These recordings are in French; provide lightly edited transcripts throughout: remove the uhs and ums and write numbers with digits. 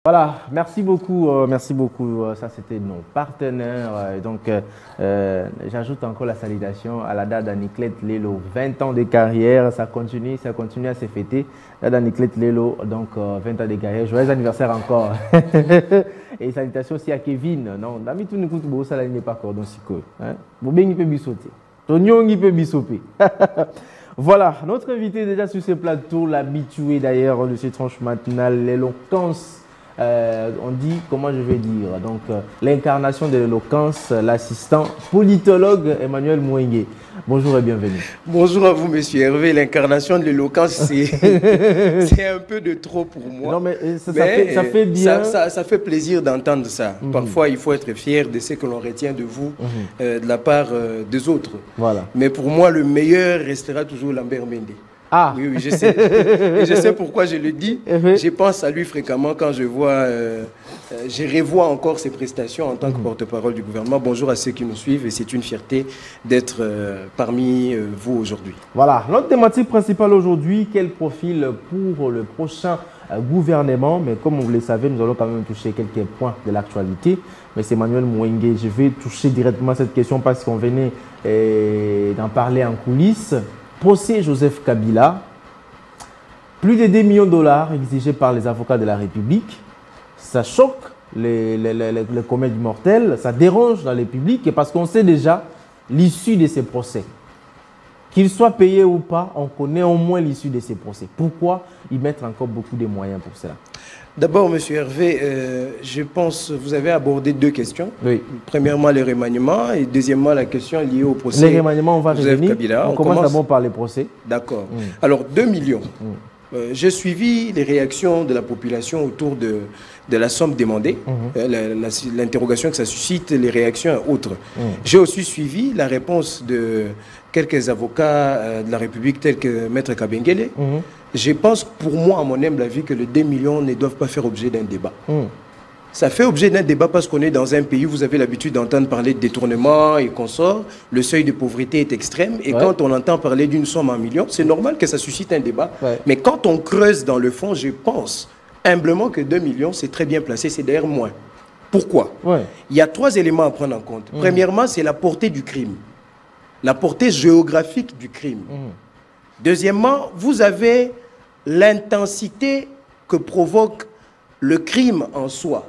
Voilà, merci beaucoup, merci beaucoup. Ça, c'était nos partenaires. J'ajoute encore la salutation à la date d'Anniclette Lelo. 20 ans de carrière, ça continue à se fêter. La date d'Anniclette Lelo, donc 20 ans de carrière. Joyeux anniversaire encore. Et salutations aussi à Kevin. Non, Dami tout nous coûte beau, ça n'est pas cordon si que. Boubé, il peut bisauter. Tonio, il peut bisauter. Voilà, notre invité déjà sur ce plateau, l'habitué d'ailleurs de ces tranches matinales, l'éloquence. On dit, comment je vais dire, donc l'incarnation de l'éloquence, l'assistant politologue Emmanuel Mouengue. Bonjour et bienvenue. Bonjour à vous, monsieur Hervé. L'incarnation de l'éloquence, c'est un peu de trop pour moi. Non, mais ça fait bien. Ça fait plaisir d'entendre ça. Parfois, il faut être fier de ce que l'on retient de vous, de la part des autres. Voilà. Mais pour moi, le meilleur restera toujours Lambert Mende. Ah. Oui, je sais. Et je sais pourquoi je le dis. Je pense à lui fréquemment quand je vois, je revois encore ses prestations en tant que porte-parole du gouvernement. Bonjour à ceux qui nous suivent et c'est une fierté d'être parmi vous aujourd'hui. Voilà, notre thématique principale aujourd'hui, quel profil pour le prochain gouvernement. Mais comme vous le savez, nous allons quand même toucher quelques points de l'actualité. Mais c'est Emmanuel Mouengue, je vais toucher directement cette question parce qu'on venait d'en parler en coulisses. Procès Joseph Kabila, plus de 2 millions de dollars exigés par les avocats de la République. Ça choque les comètes mortels, ça dérange dans le public parce qu'on sait déjà l'issue de ces procès. Qu'ils soient payés ou pas, on connaît au moins l'issue de ces procès. Pourquoi y mettre encore beaucoup de moyens pour cela? D'abord, M. Hervé, je pense que vous avez abordé deux questions. Oui. Premièrement, les remaniements et deuxièmement, la question liée au procès. Les remaniements, on va revenir. Kabila. On commence d'abord par les procès. D'accord. Alors, 2 millions. J'ai suivi les réactions de la population autour de la somme demandée, l'interrogation que ça suscite, les réactions autres. J'ai aussi suivi la réponse de quelques avocats de la République tels que Maître Kabengele. Je pense, pour moi, à mon humble avis, que les 2 millions ne doivent pas faire objet d'un débat. Ça fait objet d'un débat parce qu'on est dans un pays où vous avez l'habitude d'entendre parler de détournement et consorts. Le seuil de pauvreté est extrême. Et quand on entend parler d'une somme en millions, c'est normal que ça suscite un débat. Mais quand on creuse dans le fond, je pense humblement que 2 millions, c'est très bien placé. C'est d'ailleurs moins. Pourquoi? Il y a 3 éléments à prendre en compte. Premièrement, c'est la portée du crime. La portée géographique du crime. Deuxièmement, vous avez l'intensité que provoque le crime en soi.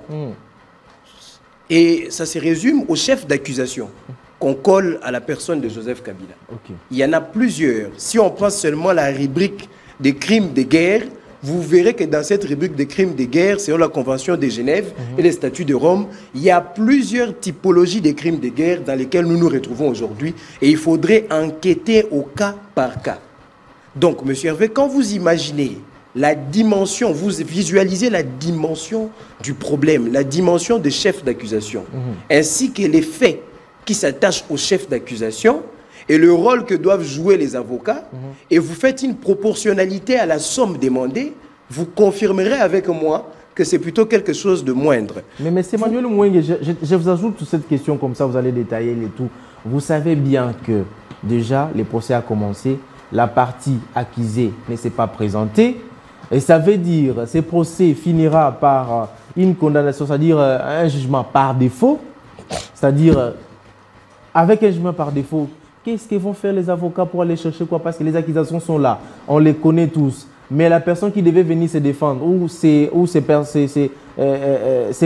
Et ça se résume au chef d'accusation qu'on colle à la personne de Joseph Kabila. Il y en a plusieurs. Si on prend seulement la rubrique des crimes de guerre, vous verrez que dans cette rubrique des crimes de guerre, selon la Convention de Genève et les statuts de Rome, il y a plusieurs typologies de crimes de guerre dans lesquelles nous nous retrouvons aujourd'hui. Et il faudrait enquêter au cas par cas. Donc, M. Hervé, quand vous imaginez la dimension, vous visualisez la dimension du problème, la dimension des chefs d'accusation, ainsi que les faits qui s'attachent aux chefs d'accusation et le rôle que doivent jouer les avocats, et vous faites une proportionnalité à la somme demandée, vous confirmerez avec moi que c'est plutôt quelque chose de moindre. Mais M. Emmanuel Mouengue, je vous ajoute cette question comme ça, vous allez détailler les tout. Vous savez bien que déjà, le procès a commencé, la partie accusée ne s'est pas présentée. Et ça veut dire que ce procès finira par une condamnation, c'est-à-dire un jugement par défaut. C'est-à-dire, avec un jugement par défaut, qu'est-ce qu'ils vont faire les avocats pour aller chercher quoi? Parce que les accusations sont là, on les connaît tous. Mais la personne qui devait venir se défendre, ou ces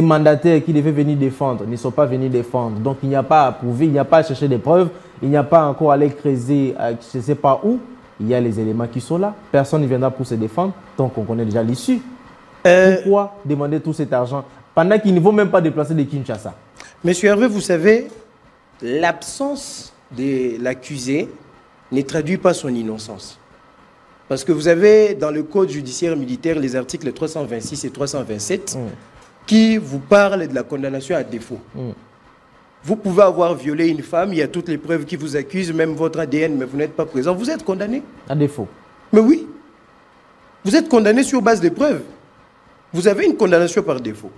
mandataires qui devaient venir défendre, ne sont pas venus défendre. Donc il n'y a pas à prouver, il n'y a pas à chercher des preuves, il n'y a pas encore à aller creuser, je ne sais pas où. Il y a les éléments qui sont là. Personne ne viendra pour se défendre, donc on connaît déjà l'issue. Pourquoi demander tout cet argent pendant qu'il ne vaut même pas déplacer de Kinshasa? Monsieur Hervé, vous savez, l'absence de l'accusé ne traduit pas son innocence. Parce que vous avez dans le code judiciaire militaire les articles 326 et 327 qui vous parlent de la condamnation à défaut. Vous pouvez avoir violé une femme, il y a toutes les preuves qui vous accusent, même votre ADN, mais vous n'êtes pas présent. Vous êtes condamné. À défaut. Mais oui. Vous êtes condamné sur base des preuves. Vous avez une condamnation par défaut.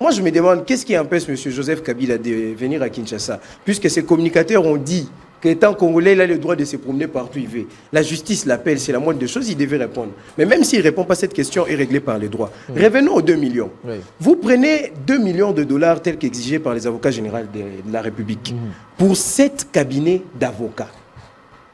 Moi, je me demande, qu'est-ce qui empêche M. Joseph Kabila de venir à Kinshasa? Puisque ses communicateurs ont dit qu'étant Congolais, il a le droit de se promener partout où il veut. La justice l'appelle, c'est la moindre des choses, il devait répondre. Mais même s'il ne répond pas, cette question est réglée par les droits. Revenons aux 2 millions. Oui. Vous prenez 2 millions de dollars tels qu'exigés par les avocats généraux de la République pour 7 cabinets d'avocats.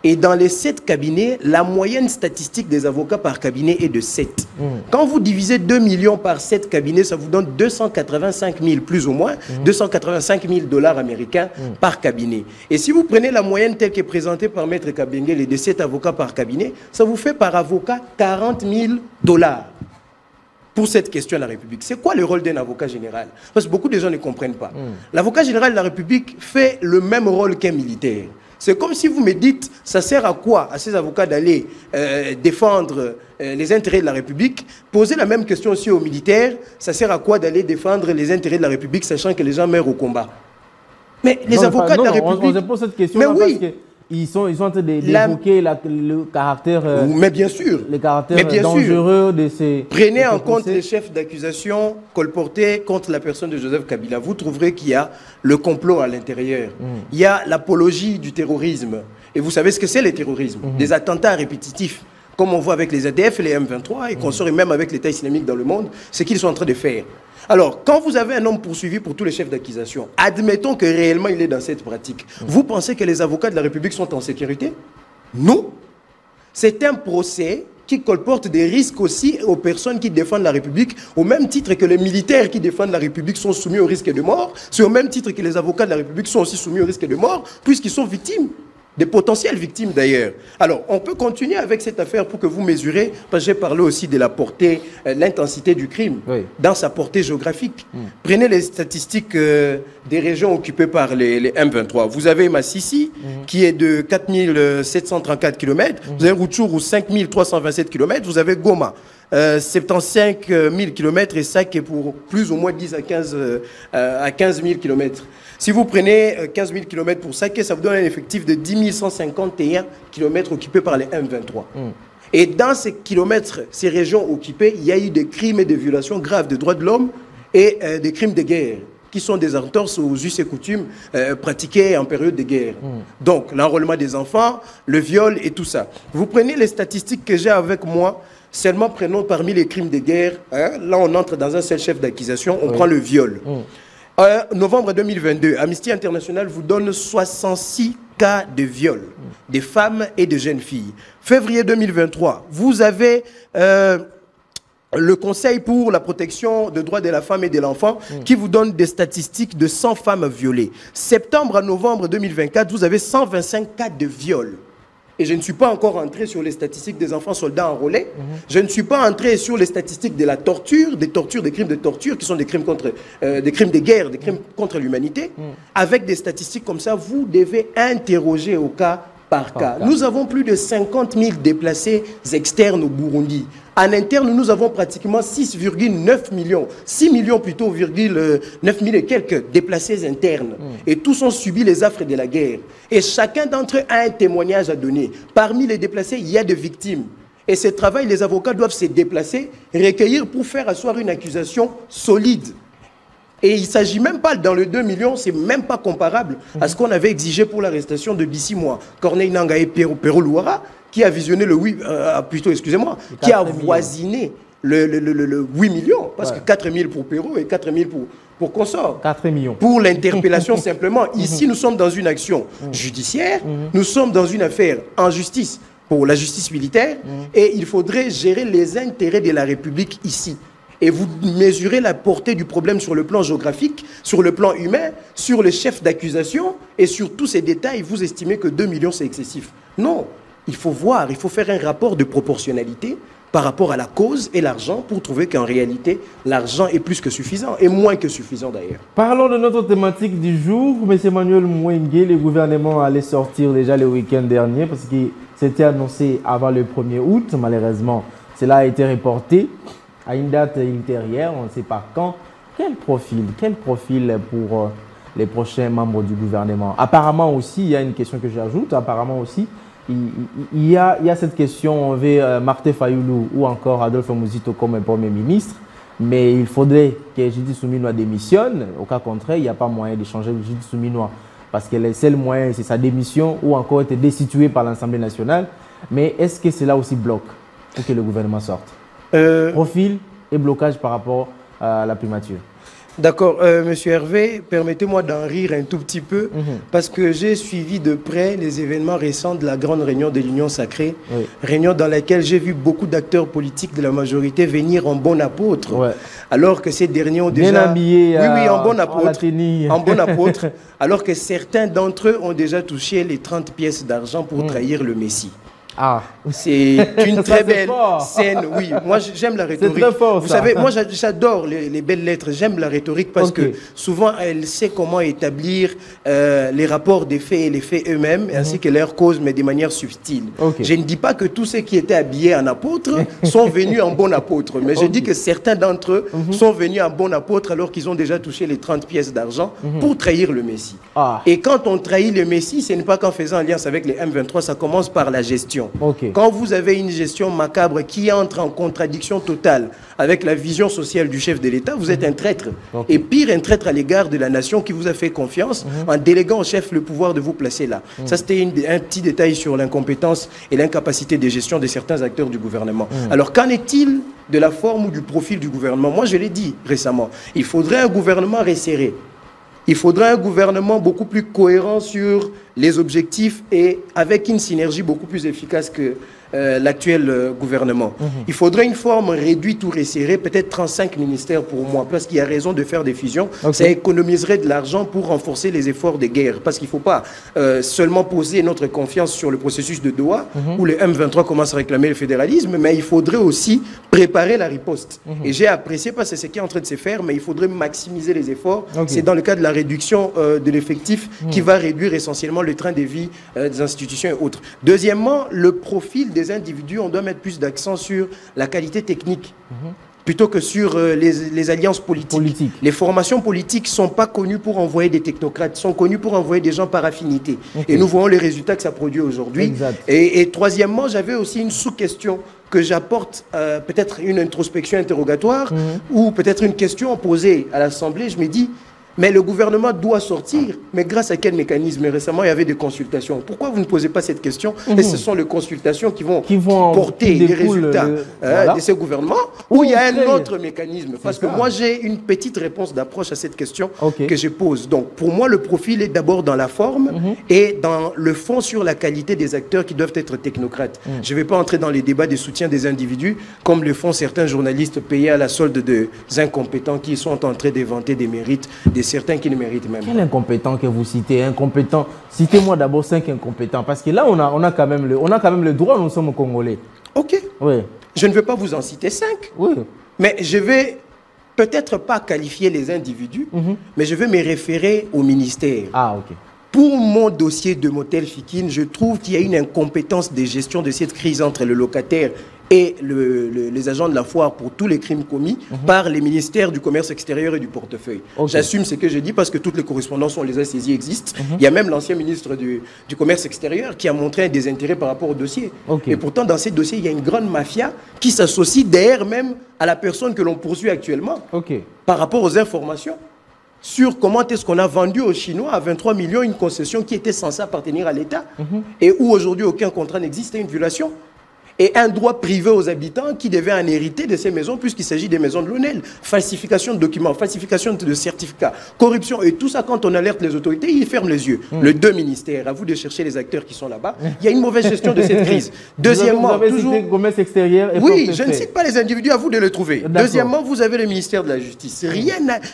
Et dans les 7 cabinets, la moyenne statistique des avocats par cabinet est de 7. Quand vous divisez 2 millions par 7 cabinets, ça vous donne 285 000, plus ou moins, 285 000 dollars américains par cabinet. Et si vous prenez la moyenne telle qu'est présentée par Maître Kabengele et de 7 avocats par cabinet, ça vous fait par avocat 40 000 dollars. Pour cette question de la République. C'est quoi le rôle d'un avocat général? Parce que beaucoup de gens ne comprennent pas. L'avocat général de la République fait le même rôle qu'un militaire. C'est comme si vous me dites, ça sert à quoi à ces avocats d'aller défendre les intérêts de la République? Poser la même question aussi aux militaires, ça sert à quoi d'aller défendre les intérêts de la République, sachant que les gens meurent au combat? Mais les avocats de la République... On se pose cette question parce qu'ils sont en train d'évoquer le caractère... mais bien sûr. Le caractère dangereux de ces... Prenez en compte les chefs d'accusation colportés contre la personne de Joseph Kabila. Vous trouverez qu'il y a le complot à l'intérieur. Il y a l'apologie du terrorisme. Et vous savez ce que c'est le terrorisme? Des attentats répétitifs, comme on voit avec les ADF et les M23, et qu'on sort même avec l'État islamique dans le monde, ce qu'ils sont en train de faire. Alors, quand vous avez un homme poursuivi pour tous les chefs d'accusation, admettons que réellement il est dans cette pratique, vous pensez que les avocats de la République sont en sécurité? Non. C'est un procès qui colporte des risques aussi aux personnes qui défendent la République, au même titre que les militaires qui défendent la République sont soumis au risque de mort, c'est au même titre que les avocats de la République sont aussi soumis au risque de mort, puisqu'ils sont victimes. Des potentielles victimes d'ailleurs. Alors, on peut continuer avec cette affaire pour que vous mesurez, parce que j'ai parlé aussi de la portée, l'intensité du crime, dans sa portée géographique. Prenez les statistiques des régions occupées par les M23. Vous avez Massissi, qui est de 4734 km, vous avez Rutshuru, 5327 km, vous avez Goma, 75 000 km, et ça qui est pour plus ou moins 10 à 15 000 km. Si vous prenez 15 000 km pour ça vous donne un effectif de 10 151 km occupés par les M23. Et dans ces kilomètres, ces régions occupées, il y a eu des crimes et des violations graves des droits de l'homme et des crimes de guerre, qui sont des entorses aux us et coutumes pratiqués en période de guerre. Donc, l'enrôlement des enfants, le viol et tout ça. Vous prenez les statistiques que j'ai avec moi, seulement prenons parmi les crimes de guerre, là on entre dans un seul chef d'accusation, on prend le viol. Novembre 2022, Amnesty International vous donne 66 cas de viol des femmes et de jeunes filles. Février 2023, vous avez le Conseil pour la protection des droits de la femme et de l'enfant qui vous donne des statistiques de 100 femmes violées. Septembre à novembre 2024, vous avez 125 cas de viol. Et je ne suis pas encore entré sur les statistiques des enfants soldats enrôlés. Je ne suis pas entré sur les statistiques de la torture, des crimes de torture, qui sont des crimes de guerre, des crimes contre l'humanité. Avec des statistiques comme ça, vous devez interroger au cas par cas. Nous avons plus de 50 000 déplacés externes au Burundi. En interne, nous avons pratiquement 6,9 millions, 6 millions plutôt, 9 000 et quelques déplacés internes. Et tous ont subi les affres de la guerre. Et chacun d'entre eux a un témoignage à donner. Parmi les déplacés, il y a des victimes. Et ce travail, les avocats doivent se déplacer, recueillir pour faire asseoir une accusation solide. Et il ne s'agit même pas, dans le 2 millions, c'est même pas comparable à ce qu'on avait exigé pour l'arrestation de d'ici mois. Corneille Nangaa et Pero Luara, qui a visionné qui a avoisiné le 8 millions, parce que 4 000 pour Pero et 4 000 pour Consort. 4 millions. Pour l'interpellation simplement. Ici, nous sommes dans une action judiciaire, nous sommes dans une affaire en justice, pour la justice militaire, et il faudrait gérer les intérêts de la République ici. Et vous mesurez la portée du problème sur le plan géographique, sur le plan humain, sur les chefs d'accusation, et sur tous ces détails, vous estimez que 2 millions, c'est excessif. Non, il faut voir, il faut faire un rapport de proportionnalité par rapport à la cause et l'argent pour trouver qu'en réalité, l'argent est plus que suffisant, et moins que suffisant d'ailleurs. Parlons de notre thématique du jour. M. Emmanuel Mwengue, le gouvernement allait sortir déjà le week-end dernier parce que c'était annoncé avant le 1er août. Malheureusement, cela a été reporté à une date ultérieure, on ne sait pas quand. Quel profil pour les prochains membres du gouvernement? Apparemment aussi, il y a une question que j'ajoute, apparemment aussi, il y a cette question avec Martin Fayulu ou encore Adolphe Muzito comme Premier ministre, mais il faudrait que Judith Suminwa démissionne. Au cas contraire, il n'y a pas moyen d'échanger Judith Suminwa. parce que le seul moyen, c'est sa démission ou encore être destitué par l'Assemblée nationale. Mais est-ce que cela aussi bloque pour que le gouvernement sorte? Profil et blocage par rapport à la primature. D'accord, Monsieur Hervé, permettez-moi d'en rire un tout petit peu, parce que j'ai suivi de près les événements récents de la grande réunion de l'Union sacrée, réunion dans laquelle j'ai vu beaucoup d'acteurs politiques de la majorité venir en bon apôtre, alors que ces derniers ont déjà... Bien habillés, oui, en bon apôtre, en bon apôtre, alors que certains d'entre eux ont déjà touché les 30 pièces d'argent pour trahir le Messie. Ah. C'est une très belle scène, oui. Moi, j'aime la rhétorique. C'est très fort, vous savez, moi, j'adore les belles lettres. J'aime la rhétorique parce que souvent, elle sait comment établir les rapports des faits et les faits eux-mêmes, ainsi que leurs causes, mais de manière subtile. Je ne dis pas que tous ceux qui étaient habillés en apôtre sont venus en bon apôtre, mais je dis que certains d'entre eux sont venus en bon apôtre alors qu'ils ont déjà touché les 30 pièces d'argent pour trahir le Messie. Et quand on trahit le Messie, ce n'est pas qu'en faisant alliance avec les M23, ça commence par la gestion. Quand vous avez une gestion macabre qui entre en contradiction totale avec la vision sociale du chef de l'État, vous êtes un traître. Et pire, un traître à l'égard de la nation qui vous a fait confiance en déléguant au chef le pouvoir de vous placer là. Ça, c'était un petit détail sur l'incompétence et l'incapacité de gestion de certains acteurs du gouvernement. Alors, qu'en est-il de la forme ou du profil du gouvernement? Moi, je l'ai dit récemment, il faudrait un gouvernement resserré. Il faudrait un gouvernement beaucoup plus cohérent sur les objectifs et avec une synergie beaucoup plus efficace que l'actuel gouvernement. Il faudrait une forme réduite ou resserrée, peut-être 35 ministères pour moi, parce qu'il y a raison de faire des fusions. Ça économiserait de l'argent pour renforcer les efforts de guerre, parce qu'il ne faut pas seulement poser notre confiance sur le processus de Doha, où les M23 commencent à réclamer le fédéralisme, mais il faudrait aussi préparer la riposte. Et j'ai apprécié, parce que c'est ce qui est en train de se faire, mais il faudrait maximiser les efforts. C'est dans le cadre de la réduction de l'effectif qui va réduire essentiellement le train de vie des institutions et autres. Deuxièmement, le profil des individus, on doit mettre plus d'accent sur la qualité technique plutôt que sur les alliances politiques. Les formations politiques ne sont pas connues pour envoyer des technocrates, sont connues pour envoyer des gens par affinité. Et nous voyons les résultats que ça produit aujourd'hui. Et troisièmement, j'avais aussi une sous-question que j'apporte, peut-être une introspection interrogatoire ou peut-être une question posée à l'Assemblée. Je me dis, mais le gouvernement doit sortir. Mais grâce à quel mécanisme? Récemment, il y avait des consultations. Pourquoi vous ne posez pas cette question? Et ce sont les consultations qui vont porter les résultats de ce gouvernement, ou il y a un autre mécanisme? Parce que moi, j'ai une petite réponse d'approche à cette question que je pose. Donc, pour moi, le profil est d'abord dans la forme et dans le fond sur la qualité des acteurs qui doivent être technocrates. Je ne vais pas entrer dans les débats de soutien des individus, comme le font certains journalistes payés à la solde des incompétents qui sont en train d'éventer des mérites de certains qui ne méritent même pas. Quel incompétent que vous citez? Incompétent. Citez-moi d'abord 5 incompétents, parce que là, on a quand même le droit, nous sommes Congolais. Ok. Oui. Je ne veux pas vous en citer 5. Oui. Mais je vais peut-être pas qualifier les individus, mais je vais me référer au ministère. Ah, ok. Pour mon dossier de Motel Fikine, je trouve qu'il y a une incompétence de gestion de cette crise entre le locataire et les agents de la foire pour tous les crimes commis par les ministères du commerce extérieur et du portefeuille. J'assume ce que je dis parce que toutes les correspondances, on les a saisies, existent. Il y a même l'ancien ministre du commerce extérieur qui a montré un désintérêt par rapport au dossier. Et pourtant, dans ces dossiers, il y a une grande mafia qui s'associe derrière même à la personne que l'on poursuit actuellement par rapport aux informations sur comment est-ce qu'on a vendu aux Chinois à 23 millions une concession qui était censée appartenir à l'État et où aujourd'hui aucun contrat n'existe, une violation. Et un droit privé aux habitants qui devait en hériter de ces maisons puisqu'il s'agit des maisons de l'ONEL. Falsification de documents, falsification de certificats, corruption et tout ça, quand on alerte les autorités, ils ferment les yeux. Les deux ministères, à vous de chercher les acteurs qui sont là-bas. Il y a une mauvaise gestion de cette crise. Deuxièmement, vous avez cité commerce extérieur et oui, je ne cite pas les individus, à vous de le trouver. Deuxièmement, vous avez le ministère de la Justice.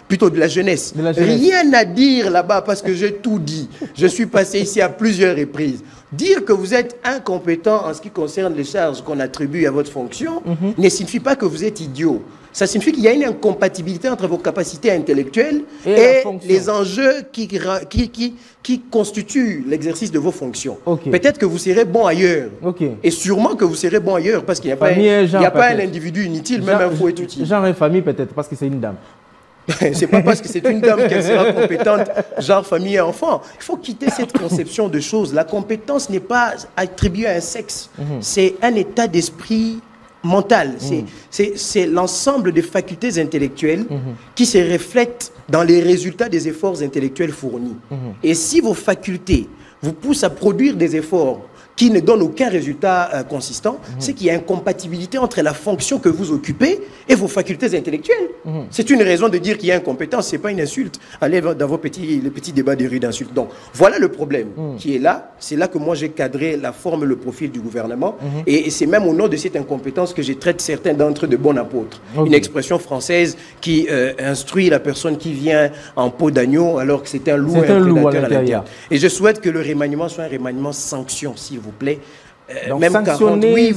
Plutôt de la jeunesse. Rien à dire là-bas parce que j'ai tout dit. Je suis passé ici à plusieurs reprises. Dire que vous êtes incompétent en ce qui concerne les charges qu'on attribue à votre fonction ne signifie pas que vous êtes idiot. Ça signifie qu'il y a une incompatibilité entre vos capacités intellectuelles et les enjeux qui constituent l'exercice de vos fonctions. Peut-être que vous serez bon ailleurs. Et sûrement que vous serez bon ailleurs parce qu'il n'y a pas un individu inutile, même un faux est utile. Genre et famille peut-être parce que c'est une dame. C'est pas parce que c'est une dame qu'elle sera compétente, genre famille et enfant. Il faut quitter cette conception de choses. La compétence n'est pas attribuée à un sexe. C'est un état d'esprit mental, c'est l'ensemble des facultés intellectuelles qui se reflètent dans les résultats des efforts intellectuels fournis. Et si vos facultés vous poussent à produire des efforts qui ne donnent aucun résultat consistant, c'est qu'il y a incompatibilité entre la fonction que vous occupez et vos facultés intellectuelles. C'est une raison de dire qu'il y a incompétence, ce n'est pas une insulte. Allez dans les petits débats des rues d'insultes. Donc, voilà le problème qui est là. C'est là que moi j'ai cadré la forme, le profil du gouvernement. Et c'est même au nom de cette incompétence que je traite certains d'entre eux de bons apôtres. Une expression française qui instruit la personne qui vient en peau d'agneau alors que c'est un loup et un prédateur à l'intérieur. Et je souhaite que le remaniement soit un remaniement sanction, s'il vous plaît. Donc même sanctionner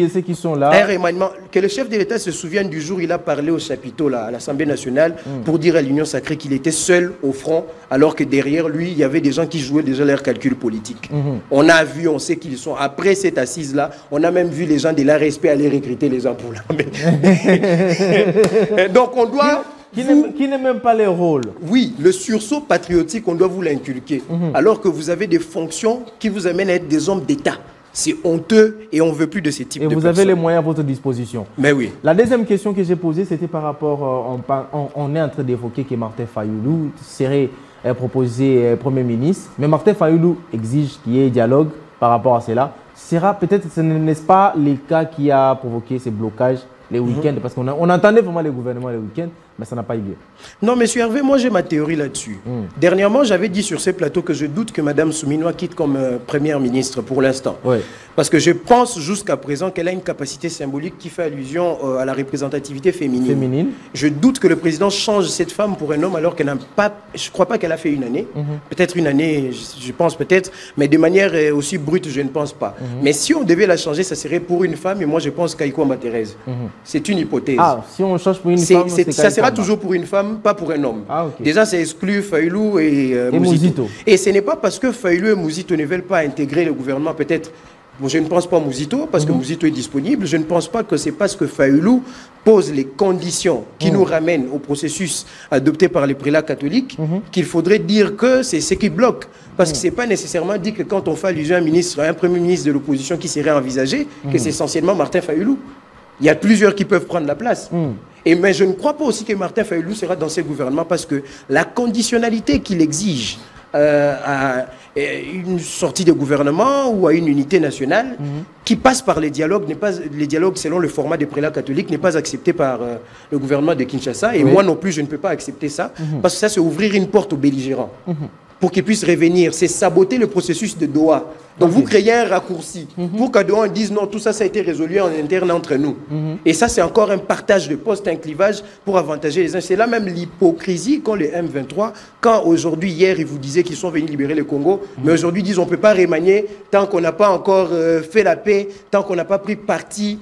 ceux qui sont là. Un remaniement, que le chef de l'État se souvienne du jour où il a parlé au chapiteau, là, à l'Assemblée nationale, pour dire à l'Union sacrée qu'il était seul au front, alors que derrière lui, il y avait des gens qui jouaient déjà leurs calculs politiques. On a vu, on sait qu'ils sont. Après cette assise-là, on a même vu les gens de l'ARSP aller recruter les gens pour l'armée. Donc on doit... Qui n'aime même pas les rôles. Oui, le sursaut patriotique, on doit vous l'inculquer. Alors que vous avez des fonctions qui vous amènent à être des hommes d'État. C'est honteux et on ne veut plus de ces types de personnes. Et vous avez les moyens à votre disposition. Mais oui. La deuxième question que j'ai posée, c'était par rapport... on est en train d'évoquer que Martin Fayoulou serait proposé Premier ministre. Mais Martin Fayoulou exige qu'il y ait dialogue par rapport à cela. Peut-être, n'est-ce pas le cas qui a provoqué ces blocages les week-ends, parce qu'on entendait vraiment les gouvernements les week-ends, mais ça n'a pas eu lieu. Non, M. Hervé, moi j'ai ma théorie là-dessus. Dernièrement, j'avais dit sur ces plateaux que je doute que Mme Souminois quitte comme première ministre pour l'instant. Oui. Parce que je pense jusqu'à présent qu'elle a une capacité symbolique qui fait allusion à la représentativité féminine. Je doute que le président change cette femme pour un homme alors qu'elle n'a pas... Je ne crois pas qu'elle a fait une année. Peut-être une année, je pense peut-être, mais de manière aussi brute, je ne pense pas. Mais si on devait la changer, ça serait pour une femme, et moi je pense qu'Aïko Thérèse. C'est une hypothèse. Ah, si on change pour une femme, ça sera toujours pour une femme, pas pour un homme. Ah, okay. Déjà, c'est exclu Fayoulou et Mouzito. Et ce n'est pas parce que Fayoulou et Mouzito ne veulent pas intégrer le gouvernement, peut-être. Bon, je ne pense pas à Mouzito, parce que Mouzito est disponible. Je ne pense pas que c'est parce que Fayoulou pose les conditions qui nous ramènent au processus adopté par les prélats catholiques qu'il faudrait dire que c'est ce qui bloque. Parce que ce n'est pas nécessairement dit que quand on fait allusion à un premier ministre de l'opposition qui serait envisagé, que c'est essentiellement Martin Fayoulou. Il y a plusieurs qui peuvent prendre la place. Mais je ne crois pas aussi que Martin Fayoulou sera dans ce gouvernement parce que la conditionnalité qu'il exige à une sortie de gouvernement ou à une unité nationale qui passe par les dialogues, les dialogues selon le format des prélats catholiques n'est pas accepté par le gouvernement de Kinshasa. Et moi non plus, je ne peux pas accepter ça parce que ça, c'est ouvrir une porte aux belligérants. Pour qu'ils puissent revenir, c'est saboter le processus de Doha. Donc vous créez un raccourci pour qu'à Doha on dise non, tout ça, ça a été résolu en interne entre nous. Et ça, c'est encore un partage de postes, un clivage pour avantager les uns. C'est là même l'hypocrisie qu'ont les M23, quand aujourd'hui, hier, ils vous disaient qu'ils sont venus libérer le Congo, mais aujourd'hui, ils disent on ne peut pas remanier tant qu'on n'a pas encore fait la paix, tant qu'on n'a pas pris parti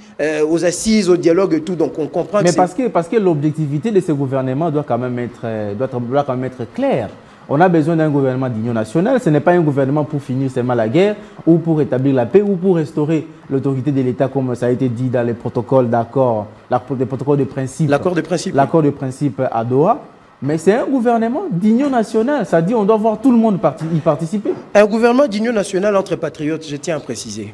aux assises, au dialogue et tout. Donc on comprend mais parce que l'objectivité de ce gouvernement doit quand même être claire. On a besoin d'un gouvernement d'union nationale. Ce n'est pas un gouvernement pour finir seulement la guerre ou pour établir la paix ou pour restaurer l'autorité de l'État, comme ça a été dit dans les protocoles d'accord, les protocoles de principe. L'accord de principe. L'accord de principe à Doha. Mais c'est un gouvernement d'union nationale. Ça dit qu'on doit voir tout le monde y participer. Un gouvernement d'union nationale entre patriotes, je tiens à préciser.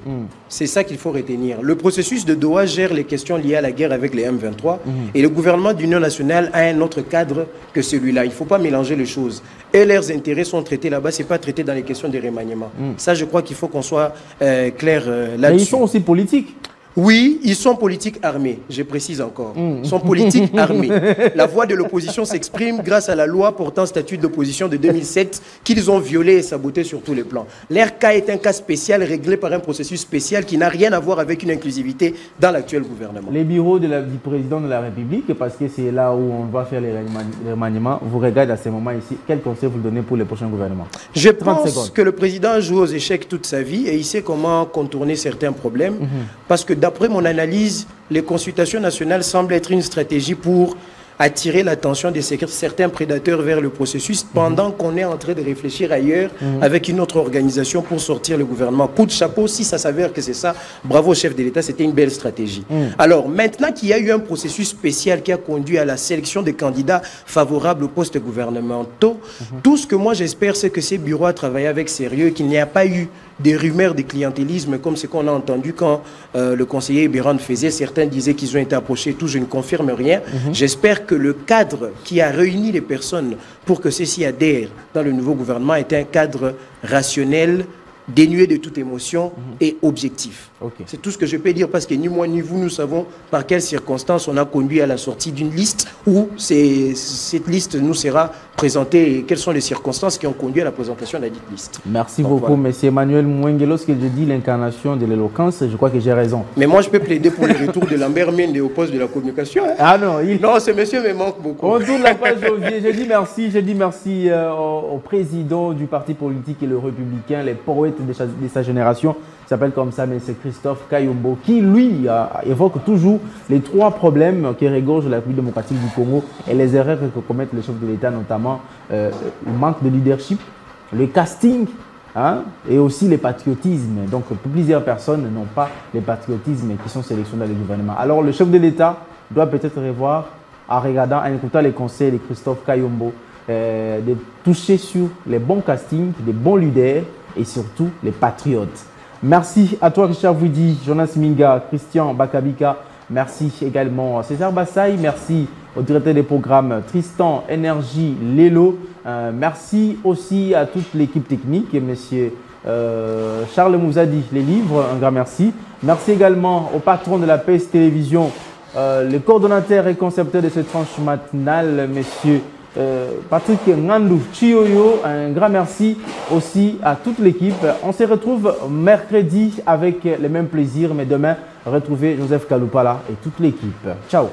C'est ça qu'il faut retenir. Le processus de Doha gère les questions liées à la guerre avec les M23. Et le gouvernement d'union nationale a un autre cadre que celui-là. Il ne faut pas mélanger les choses. Et leurs intérêts sont traités là-bas. Ce n'est pas traité dans les questions de remaniement. Ça, je crois qu'il faut qu'on soit clair là-dessus. Mais ils sont aussi politiques. Oui, ils sont politiques armés, je précise encore. Ils sont politiques armés. La voix de l'opposition s'exprime grâce à la loi portant statut d'opposition de 2007 qu'ils ont violé et saboté sur tous les plans. Leur cas est un cas spécial réglé par un processus spécial qui n'a rien à voir avec une inclusivité dans l'actuel gouvernement. Les bureaux du président de la République, parce que c'est là où on va faire les remaniements, vous regardez à ce moment ici, quel conseil vous donnez pour les prochains gouvernements? Je pense que le président joue aux échecs toute sa vie et il sait comment contourner certains problèmes parce que d'après mon analyse, les consultations nationales semblent être une stratégie pour attirer l'attention de certains prédateurs vers le processus pendant qu'on est en train de réfléchir ailleurs avec une autre organisation pour sortir le gouvernement. Coup de chapeau, si ça s'avère que c'est ça, bravo chef de l'État, c'était une belle stratégie. Alors maintenant qu'il y a eu un processus spécial qui a conduit à la sélection des candidats favorables aux postes gouvernementaux, tout ce que moi j'espère, c'est que ces bureaux a travaillé avec sérieux, qu'il n'y a pas eu des rumeurs de clientélisme comme ce qu'on a entendu quand le conseiller Béran faisait. Certains disaient qu'ils ont été approchés, tout, je ne confirme rien. J'espère que le cadre qui a réuni les personnes pour que ceux-ci adhèrent dans le nouveau gouvernement est un cadre rationnel, dénué de toute émotion et objectif. C'est tout ce que je peux dire parce que ni moi ni vous, nous savons par quelles circonstances on a conduit à la sortie d'une liste où cette liste nous sera présentée et quelles sont les circonstances qui ont conduit à la présentation de la dite liste. Merci beaucoup, monsieur Emmanuel Mouenge. Lorsque je dis l'incarnation de l'éloquence, je crois que j'ai raison. Mais moi, je peux plaider pour le retour de Lambert Mende au poste de la communication. Hein. Ah non, non, ce monsieur me manque beaucoup. On tourne la page, Jovier. Je dis merci au président du parti politique et le républicain, les poètes de sa génération, il s'appelle comme ça, mais c'est Christophe Kayombo, qui lui évoque toujours les 3 problèmes qui régorgent la République démocratique du Congo et les erreurs que commettent les chefs de l'État, notamment le manque de leadership, le casting et aussi le patriotisme. Donc plusieurs personnes n'ont pas le patriotisme qui sont sélectionnés dans le gouvernement. Alors le chef de l'État doit peut-être revoir, en regardant, en écoutant les conseils de Christophe Kayombo, de toucher sur les bons castings, les bons leaders et surtout les patriotes. Merci à toi Richard Vouidi, Jonas Minga, Christian Bakabika. Merci également à César Bassaï. Merci au directeur des programmes Tristan Énergie Lelo. Merci aussi à toute l'équipe technique et monsieur Charles Mouzadi, les livres. Un grand merci. Merci également au patron de la PS Télévision, le coordonnateur et concepteur de cette tranche matinale, monsieur Patrick Ngandou Chioyo. Un grand merci aussi à toute l'équipe. On se retrouve mercredi avec les mêmes plaisirs, mais demain, retrouvez Joseph Kaloupala et toute l'équipe. Ciao.